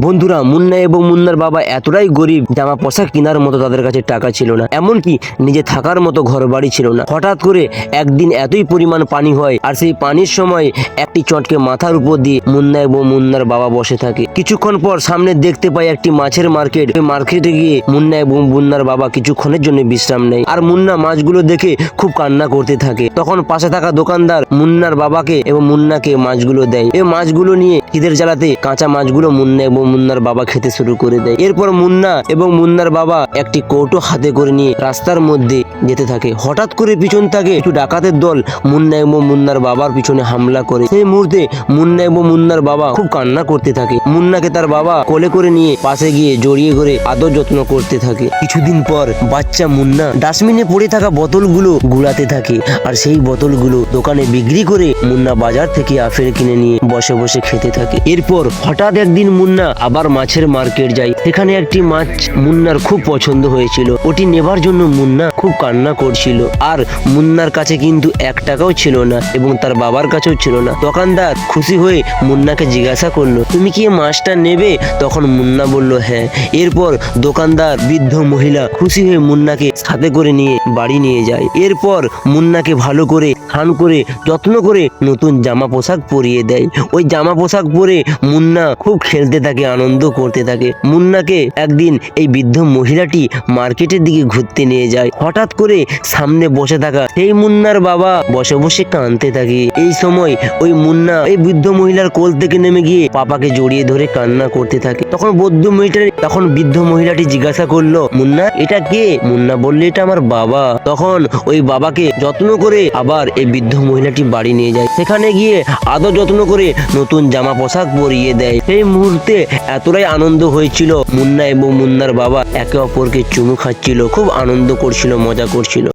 বন্ধুরা, মুন্না এবং মুন্নার বাবা এতটাই গরিব, জামা পোশাক কেনার মতো তাদের কাছে টাকা ছিল না, এমনকি নিজে থাকার মতো ঘর বাড়ি ছিল না। হঠাৎ করে একদিন এতই পরিমাণ পানি হয়, আর সেই পানির সময় একটি চটকে মাথার উপর দিয়ে মুন্না এবং মুন্নার বাবা বসে থাকে। কিছুক্ষণ পর সামনে দেখতে পায় একটি মাছের মার্কেট। ওই মার্কেটে গিয়ে মুন্না এবং মুন্নার বাবা কিছুক্ষণের জন্য বিশ্রাম নেয়, আর মুন্না মাছগুলো দেখে খুব কান্না করতে থাকে। তখন পাশে থাকা দোকানদার মুন্নার বাবাকে এবং মুন্নাকে মাছগুলো দেয়। এই মাছগুলো নিয়ে খিদের জ্বালাতে কাঁচা মাছগুলো মুন্না এবং মুন্নার বাবা খেতে শুরু করে দেয়। এরপর মুন্না এবং মুন্নার বাবা একটি কৌটো হাতে করে নিয়ে রাস্তার মধ্যে যেতে থাকে। হঠাৎ করে পিছন থেকে একটু ডাকাতের দল মুন্না এবং মুন্নার বাবার পিছনে হামলা করে। সেই মুহূর্তে মুন্না এবং মুন্নার বাবা খুব কান্না করতে থাকে। মুন্নাকে তার বাবা কোলে করে নিয়ে পাশে গিয়ে জড়িয়ে করে আদর যত্ন করতে থাকে। কিছুদিন পর বাচ্চা মুন্না ডাস্টবিনে পড়ে থাকা বোতলগুলো গুড়াতে থাকে, আর সেই বোতলগুলো দোকানে বিক্রি করে মুন্না বাজার থেকে আপেল কিনে নিয়ে বসে বসে খেতে থাকে। এরপর হঠাৎ একদিন মুন্না আবার মাছের মার্কেট যায়। সেখানে একটি মাছ মুন্নার খুব পছন্দ হয়েছিল। ওটি নেবার জন্য মুন্না খুব কান্না করছিল, আর মুন্নার কাছে কিন্তু 1 টাকাও ছিল না এবং তার বাবার কাছেও ছিল না। দোকানদার খুশি হয়ে মুন্নাকে জিজ্ঞাসা করলো, তুমি কি এই মাছটা নেবে? তখন মুন্না বলল হ্যাঁ। এরপর দোকানদার বৃদ্ধ মহিলা খুশি হয়ে মুন্নাকে সাথে করে নিয়ে বাড়ি নিয়ে যায়। এরপর মুন্নাকে ভালো করে স্নান করে যত্ন করে নতুন জামা পোশাক পরিয়ে দেয়। ওই জামা পোশাক পরে মুন্না খুব খেলতে থাকে, আনন্দ করতে থাকে। মুন্নাকে একদিন এই বৃদ্ধ মহিলাটি মার্কেটের দিকে ঘুরতে নিয়ে যায়। হঠাৎ করে সামনে বসে থাকা সেই মুন্নার বাবা বসে বসে কাঁদতে থাকে। এই সময় ওই মুন্না এই বৃদ্ধ মহিলার কোল থেকে নেমে গিয়ে পাপাকে জড়িয়ে ধরে কান্না করতে থাকে। তখন বৃদ্ধ মহিলাটি জিজ্ঞাসা করলো, মুন্না এটা কে? মুন্না বললে, এটা আমার বাবা। তখন ওই বাবাকে যত্ন করে আবার এই বৃদ্ধ মহিলাটি বাড়ি নিয়ে যায়। সেখানে গিয়ে আদর যত্ন করে নতুন জামা পোশাক পরিয়ে দেয়। সেই মুহূর্তে এতটাই আনন্দ হয়েছিল, মুন্না এবং মুন্নার বাবা একে অপরকে চুমু খাচ্ছিল, খুব আনন্দ করছিল, মজা করছিল।